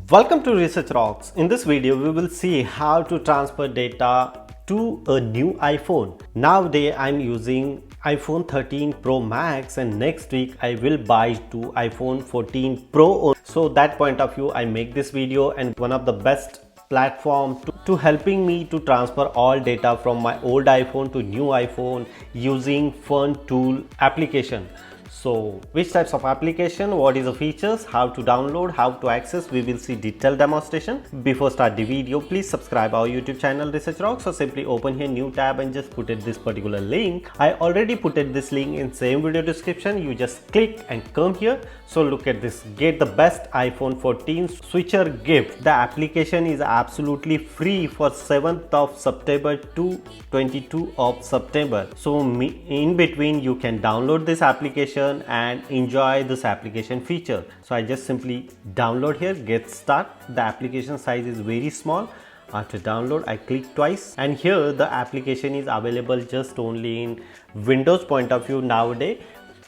Welcome to Research Rocks. In this video, we will see how to transfer data to a new iPhone. Nowadays, I'm using iPhone 13 Pro Max and next week I will buy to iPhone 14 Pro. So that point of view, I make this video, and one of the best platform to helping me to transfer all data from my old iPhone to new iPhone using Fun Tool application. So which types of application, what is the features, how to download, how to access, we will see detailed demonstration. Before start the video, please subscribe our YouTube channel Research Rocks. So simply open here new tab and just put it this particular link. I already put it this link in same video description. You just click and come here. So look at this, get the best iPhone 14 switcher gift. The application is absolutely free for 7th of September to 22 of September. So in between you can download this application and enjoy this application feature. So I just simply download here, get start. The application size is very small. After download, I click twice, and here the application is available just only in Windows point of view nowadays.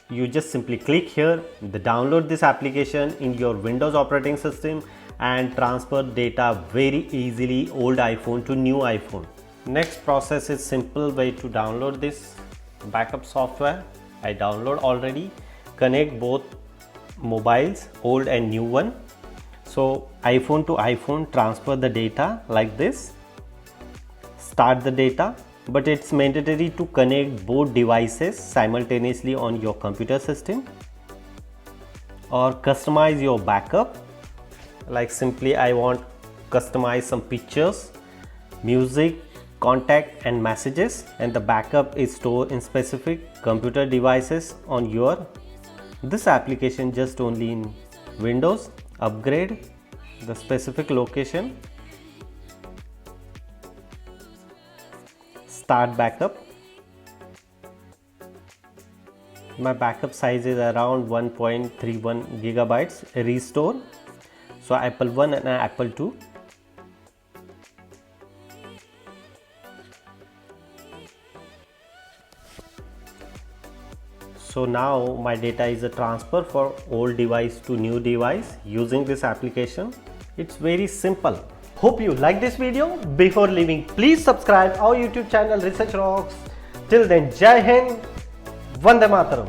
You just simply click here, download this application in your Windows operating system and transfer data very easily, old iPhone to new iPhone. Next process is simple way to download this backup software. I download already, connect both mobiles, old and new one. So iPhone to iPhone, transfer the data like this, start the data, but it's mandatory to connect both devices simultaneously on your computer system, or customize your backup. Like simply I want customize some pictures, music, contact and messages, and the backup is stored in specific computer devices on your this application just only in Windows. Upgrade the specific location, start backup. My backup size is around 1.31 gigabytes. Restore, so Apple 1 and Apple 2. So now my data is a transfer for old device to new device using this application. It's very simple. Hope you like this video. Before leaving, please subscribe our YouTube channel Research Rocks. Till then, Jai Hind, Vande Mataram.